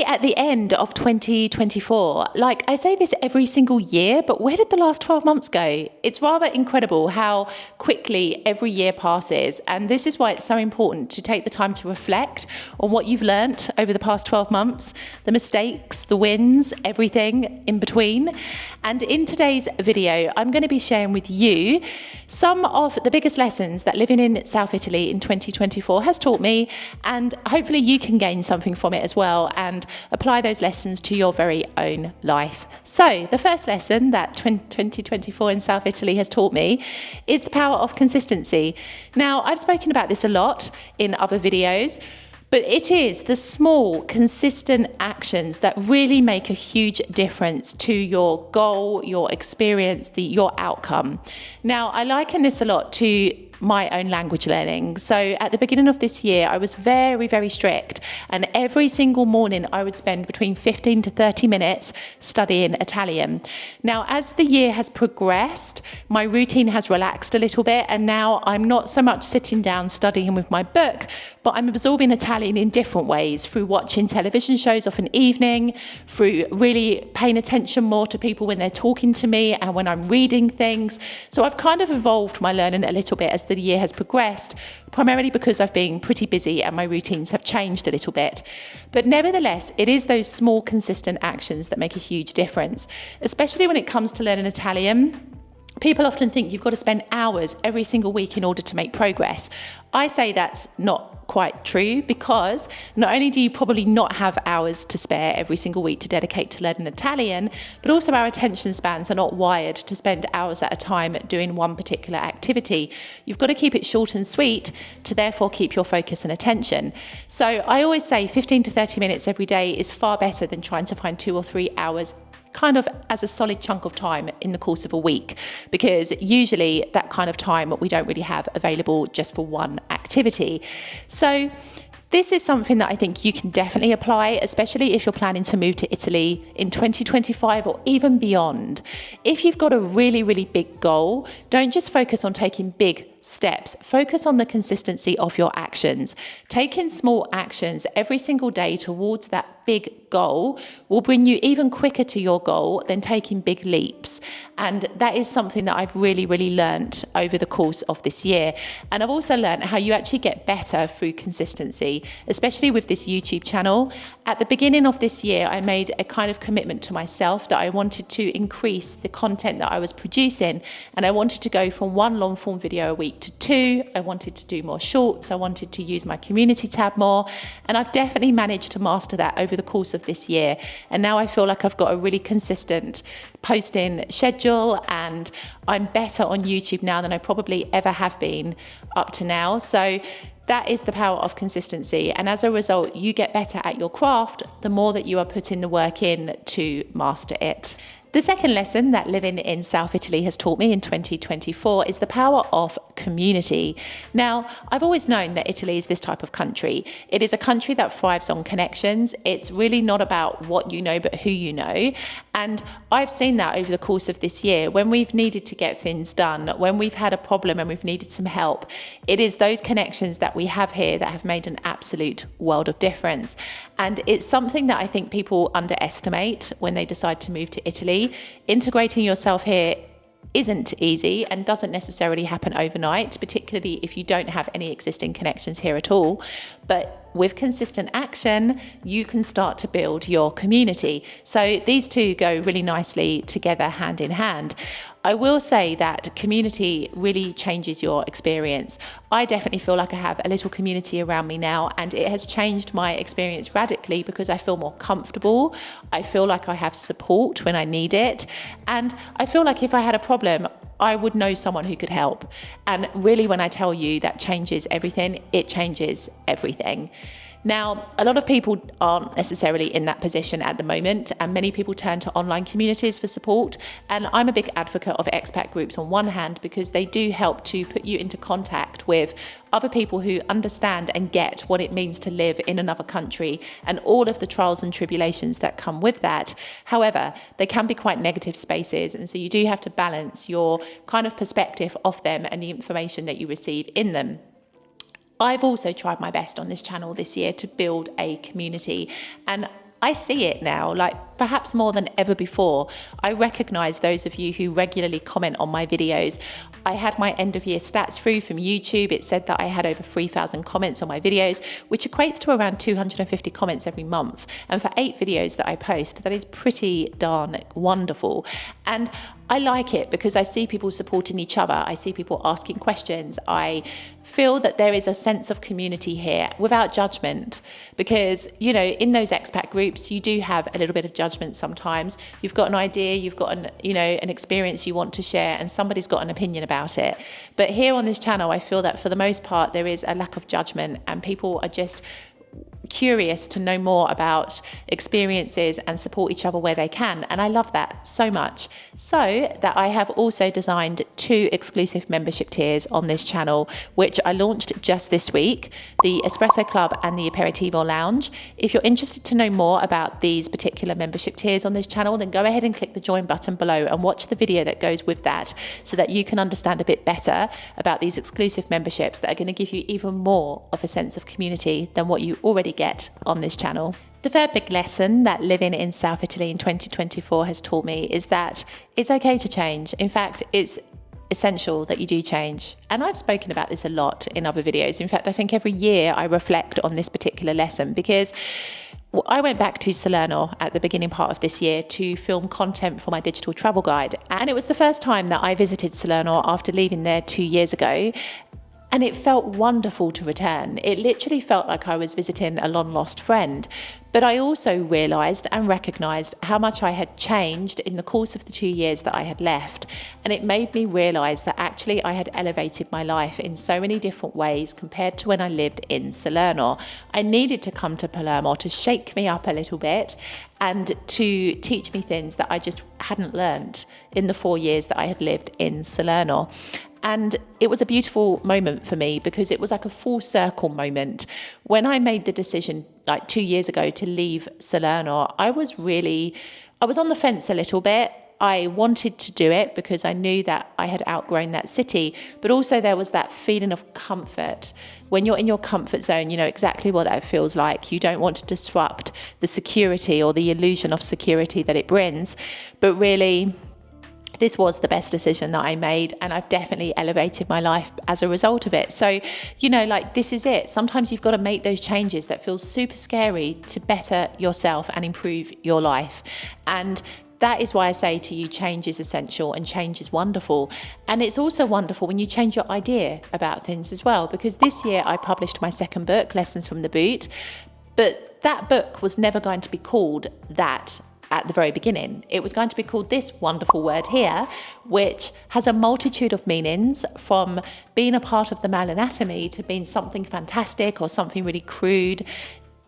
at the end of 2024. Like, I say this every single year, but where did the last 12 months go? It's rather incredible how quickly every year passes. And this is why it's so important to take the time to reflect on what you've learnt over the past 12 months, the mistakes, the wins, everything in between. And in today's video, I'm going to be sharing with you some of the biggest lessons that living in South Italy in 2024 has taught me, and hopefully you can gain something from it as well and apply those lessons to your very own life. So the first lesson that 2024 in South Italy has taught me is the power of consistency. Now, I've spoken about this a lot in other videos, but it is the small, consistent actions that really make a huge difference to your goal, your experience, your outcome. Now, I liken this a lot to my own language learning. So at the beginning of this year, I was very, very strict. And every single morning, I would spend between 15 to 30 minutes studying Italian. Now, as the year has progressed, my routine has relaxed a little bit. And now I'm not so much sitting down studying with my book, but I'm absorbing Italian in different ways through watching television shows of an evening, through really paying attention more to people when they're talking to me and when I'm reading things. So I've kind of evolved my learning a little bit as the year has progressed, primarily because I've been pretty busy and my routines have changed a little bit. But nevertheless, it is those small, consistent actions that make a huge difference, especially when it comes to learning Italian. People often think you've got to spend hours every single week in order to make progress. I say that's not quite true, because not only do you probably not have hours to spare every single week to dedicate to learning Italian, but also our attention spans are not wired to spend hours at a time doing one particular activity. You've got to keep it short and sweet to therefore keep your focus and attention. So I always say 15 to 30 minutes every day is far better than trying to find 2 or 3 hours kind of as a solid chunk of time in the course of a week, because usually that kind of time we don't really have available just for one activity. So this is something that I think you can definitely apply, especially if you're planning to move to Italy in 2025 or even beyond. If you've got a really, really big goal, don't just focus on taking big steps. Focus on the consistency of your actions. Taking small actions every single day towards that big goal will bring you even quicker to your goal than taking big leaps. And that is something that I've really, really learnt over the course of this year. And I've also learnt how you actually get better through consistency, especially with this YouTube channel. At the beginning of this year, I made a kind of commitment to myself that I wanted to increase the content that I was producing. And I wanted to go from 1 long form video a week to 2. I wanted to do more shorts. I wanted to use my community tab more. And I've definitely managed to master that over the course of this year. And now I feel like I've got a really consistent posting schedule, and I'm better on YouTube now than I probably ever have been up to now. So that is the power of consistency. And as a result, you get better at your craft the more that you are putting the work in to master it. The second lesson that living in South Italy has taught me in 2024 is the power of community. Now, I've always known that Italy is this type of country. It is a country that thrives on connections. It's really not about what you know, but who you know. And I've seen that over the course of this year. When we've needed to get things done, when we've had a problem and we've needed some help, it is those connections that we have here that have made an absolute world of difference. And it's something that I think people underestimate when they decide to move to Italy. Integrating yourself here isn't easy and doesn't necessarily happen overnight, particularly if you don't have any existing connections here at all. But with consistent action, you can start to build your community. So these two go really nicely together, hand in hand. I will say that community really changes your experience. I definitely feel like I have a little community around me now, and it has changed my experience radically because I feel more comfortable. I feel like I have support when I need it. And I feel like if I had a problem, I would know someone who could help. And really, when I tell you that changes everything, it changes everything. Now, a lot of people aren't necessarily in that position at the moment, and many people turn to online communities for support. And I'm a big advocate of expat groups on one hand, because they do help to put you into contact with other people who understand and get what it means to live in another country and all of the trials and tribulations that come with that. However, they can be quite negative spaces, and so you do have to balance your kind of perspective of them and the information that you receive in them. I've also tried my best on this channel this year to build a community, and I see it now, like perhaps more than ever before. I recognize those of you who regularly comment on my videos. I had my end of year stats through from YouTube. It said that I had over 3,000 comments on my videos, which equates to around 250 comments every month. And for 8 videos that I post, that is pretty darn wonderful. And I like it because I see people supporting each other. I see people asking questions. I feel that there is a sense of community here without judgment, because, you know, in those expat groups, you do have a little bit of judgment sometimes. You've got an idea, you've got an experience you want to share, and somebody's got an opinion about it. But here on this channel, I feel that for the most part, there is a lack of judgment, and people are just curious to know more about experiences and support each other where they can. And I love that so much. So that I have also designed 2 exclusive membership tiers on this channel, which I launched just this week, the Espresso Club and the Aperitivo Lounge. If you're interested to know more about these particular membership tiers on this channel, then go ahead and click the join button below and watch the video that goes with that, so that you can understand a bit better about these exclusive memberships that are going to give you even more of a sense of community than what you already get on this channel. The third big lesson that living in South Italy in 2024 has taught me is that it's okay to change. In fact, it's essential that you do change. And I've spoken about this a lot in other videos. In fact, I think every year I reflect on this particular lesson, because I went back to Salerno at the beginning part of this year to film content for my digital travel guide. And it was the first time that I visited Salerno after leaving there 2 years ago. And it felt wonderful to return. It literally felt like I was visiting a long lost friend. But I also realised and recognised how much I had changed in the course of the 2 years that I had left. And it made me realise that actually I had elevated my life in so many different ways compared to when I lived in Salerno. I needed to come to Palermo to shake me up a little bit and to teach me things that I just hadn't learned in the 4 years that I had lived in Salerno. And it was a beautiful moment for me, because it was like a full circle moment. When I made the decision like 2 years ago to leave Salerno, I was on the fence a little bit. I wanted to do it because I knew that I had outgrown that city, but also there was that feeling of comfort. When you're in your comfort zone, you know exactly what that feels like. You don't want to disrupt the security or the illusion of security that it brings, but really, this was the best decision that I made, and I've definitely elevated my life as a result of it. So, you know, like, this is it. Sometimes you've got to make those changes that feel super scary to better yourself and improve your life. And that is why I say to you, change is essential and change is wonderful. And it's also wonderful when you change your idea about things as well, because this year I published my second book, Lessons from the Boot, but that book was never going to be called that at the very beginning. It was going to be called this wonderful word here, which has a multitude of meanings, from being a part of the male anatomy to being something fantastic or something really crude.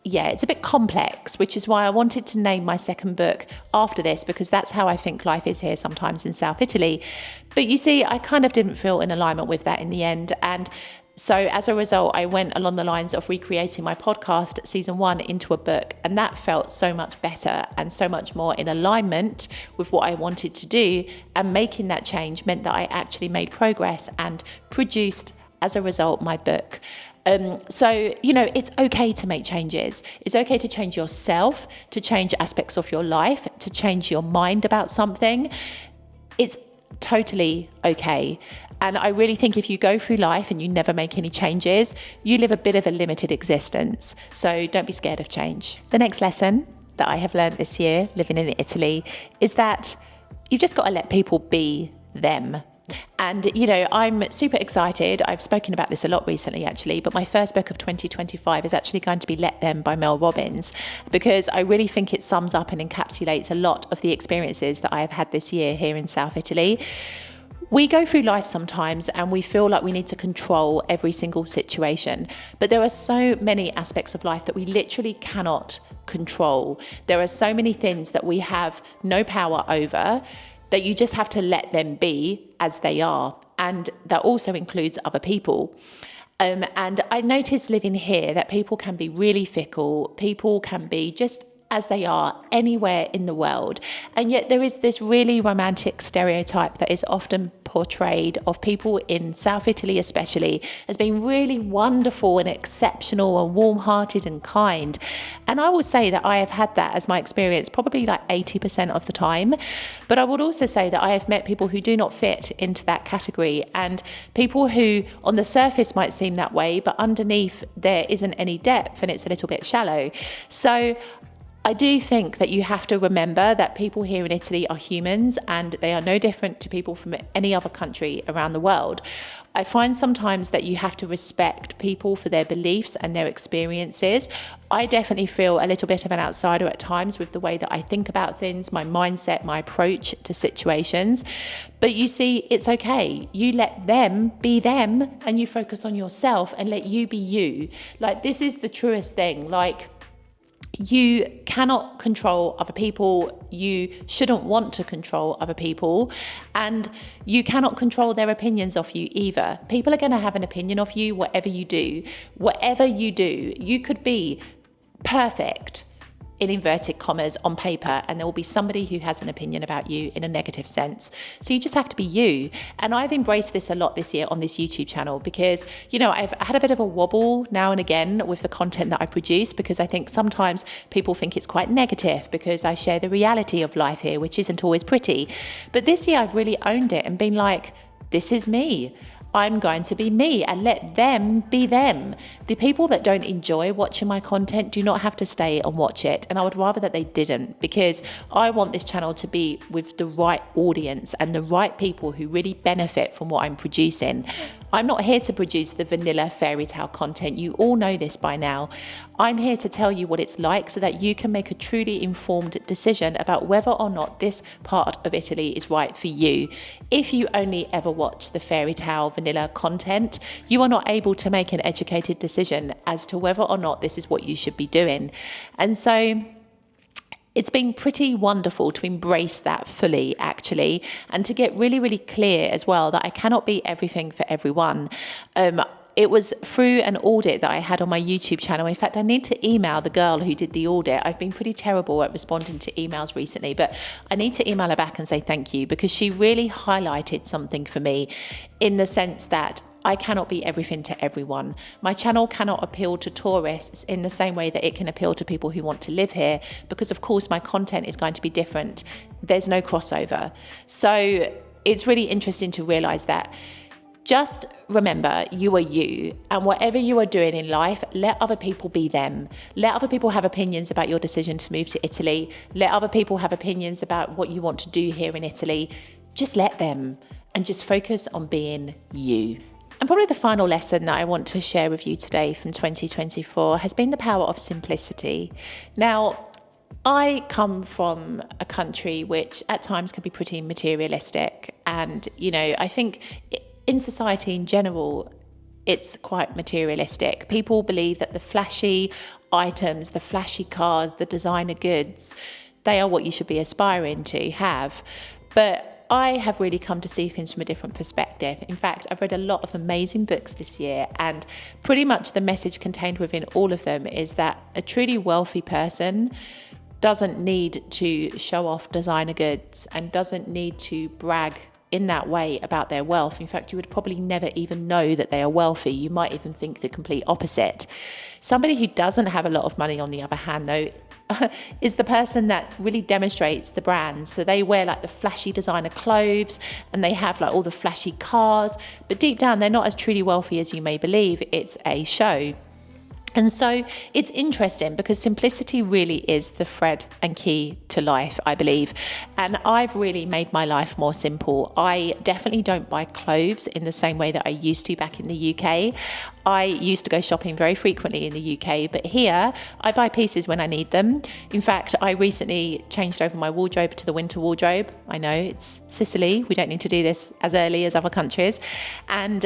Yeah, it's a bit complex, which is why I wanted to name my second book after this, because that's how I think life is here sometimes in South Italy. But you see, I kind of didn't feel in alignment with that in the end. And so as a result, I went along the lines of recreating my podcast season 1 into a book, and that felt so much better and so much more in alignment with what I wanted to do. And making that change meant that I actually made progress and produced, as a result, my book. So, you know, it's okay to make changes. It's okay to change yourself, to change aspects of your life, to change your mind about something. It's totally okay. And I really think if you go through life and you never make any changes, you live a bit of a limited existence. So don't be scared of change. The next lesson that I have learned this year, living in Italy, is that you've just got to let people be them. And, you know, I'm super excited. I've spoken about this a lot recently, actually, but my first book of 2025 is actually going to be Let Them by Mel Robbins, because I really think it sums up and encapsulates a lot of the experiences that I have had this year here in South Italy. We go through life sometimes and we feel like we need to control every single situation, but there are so many aspects of life that we literally cannot control. There are so many things that we have no power over, that you just have to let them be as they are. And that also includes other people. And I noticed living here that people can be really fickle. People can be just as they are anywhere in the world. And yet there is this really romantic stereotype that is often portrayed of people in South Italy especially as being really wonderful and exceptional and warm-hearted and kind. And I will say that I have had that as my experience probably like 80% of the time. But I would also say that I have met people who do not fit into that category, and people who on the surface might seem that way, but underneath there isn't any depth and it's a little bit shallow. So I do think that you have to remember that people here in Italy are humans, and they are no different to people from any other country around the world. I find sometimes that you have to respect people for their beliefs and their experiences. I definitely feel a little bit of an outsider at times with the way that I think about things, my mindset, my approach to situations. But you see, it's okay. You let them be them and you focus on yourself and let you be you. Like, this is the truest thing. Like, you cannot control other people. You shouldn't want to control other people, and you cannot control their opinions of you either. People are going to have an opinion of you, whatever you do. Whatever you do, you could be perfect in inverted commas on paper, and there will be somebody who has an opinion about you in a negative sense. So you just have to be you. And I've embraced this a lot this year on this YouTube channel because, you know, I've had a bit of a wobble now and again with the content that I produce, because I think sometimes people think it's quite negative because I share the reality of life here, which isn't always pretty. But this year I've really owned it and been like, this is me. I'm going to be me and let them be them. The people that don't enjoy watching my content do not have to stay and watch it. And I would rather that they didn't, because I want this channel to be with the right audience and the right people who really benefit from what I'm producing. I'm not here to produce the vanilla fairy tale content. You all know this by now. I'm here to tell you what it's like so that you can make a truly informed decision about whether or not this part of Italy is right for you. If you only ever watch the fairy tale vanilla content, you are not able to make an educated decision as to whether or not this is what you should be doing. And so it's been pretty wonderful to embrace that fully, actually, and to get really, really clear as well that I cannot be everything for everyone. It was through an audit that I had on my YouTube channel. In fact, I need to email the girl who did the audit. I've been pretty terrible at responding to emails recently, but I need to email her back and say thank you, because she really highlighted something for me in the sense that I cannot be everything to everyone. My channel cannot appeal to tourists in the same way that it can appeal to people who want to live here, because of course my content is going to be different. There's no crossover. So it's really interesting to realize that. Just remember, you are you, and whatever you are doing in life, let other people be them. Let other people have opinions about your decision to move to Italy. Let other people have opinions about what you want to do here in Italy. Just let them, and just focus on being you. And probably the final lesson that I want to share with you today from 2024 has been the power of simplicity. Now, I come from a country which at times can be pretty materialistic. And, you know, I think in society in general, it's quite materialistic. People believe that the flashy items, the flashy cars, the designer goods, they are what you should be aspiring to have. But I have really come to see things from a different perspective. In fact, I've read a lot of amazing books this year, and pretty much the message contained within all of them is that a truly wealthy person doesn't need to show off designer goods and doesn't need to brag in that way about their wealth. In fact, you would probably never even know that they are wealthy. You might even think the complete opposite. Somebody who doesn't have a lot of money, on the other hand, though, is the person that really demonstrates the brand. So they wear like the flashy designer clothes and they have like all the flashy cars, but deep down they're not as truly wealthy as you may believe. It's a show. And so it's interesting because simplicity really is the thread and key to life, I believe. And I've really made my life more simple. I definitely don't buy clothes in the same way that I used to back in the UK. I used to go shopping very frequently in the UK, but here I buy pieces when I need them. In fact, I recently changed over my wardrobe to the winter wardrobe. I know it's Sicily. We don't need to do this as early as other countries. And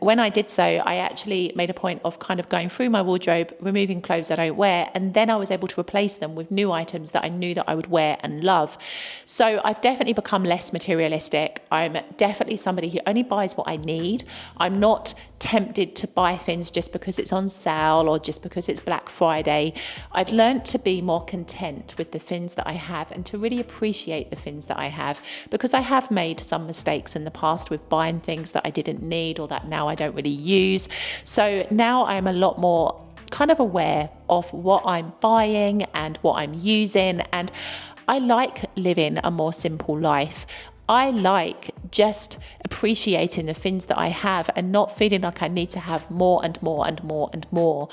when I did so, I actually made a point of kind of going through my wardrobe, removing clothes that I don't wear, and then I was able to replace them with new items that I knew that I would would wear and love. So I've definitely become less materialistic. I'm definitely somebody who only buys what I need. I'm not tempted to buy things just because it's on sale or just because it's Black Friday. I've learned to be more content with the things that I have and to really appreciate the things that I have, because I have made some mistakes in the past with buying things that I didn't need or that now I don't really use. So now I'm a lot more kind of aware of what I'm buying and what I'm using, and I like living a more simple life. I like just appreciating the things that I have and not feeling like I need to have more and more and more and more.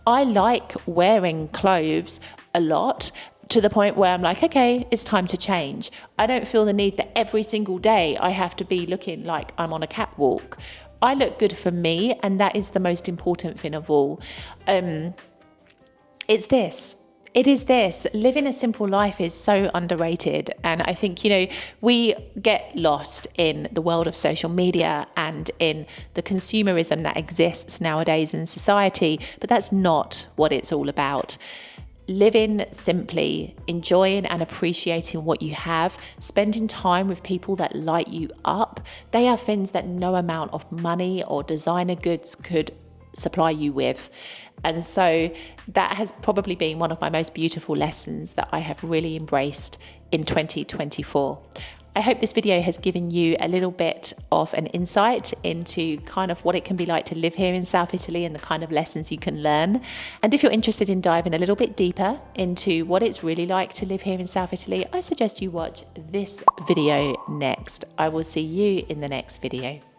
I like wearing clothes a lot, to the point where I'm like, okay, it's time to change. I don't feel the need that every single day I have to be looking like I'm on a catwalk. I look good for me, and that is the most important thing of all. It is this. Living a simple life is so underrated. And I think, we get lost in the world of social media and in the consumerism that exists nowadays in society, but that's not what it's all about. Living simply, enjoying and appreciating what you have, spending time with people that light you up, they are things that no amount of money or designer goods could supply you with. And so that has probably been one of my most beautiful lessons that I have really embraced in 2024. I hope this video has given you a little bit of an insight into kind of what it can be like to live here in South Italy and the kind of lessons you can learn. And if you're interested in diving a little bit deeper into what it's really like to live here in South Italy, I suggest you watch this video next. I will see you in the next video.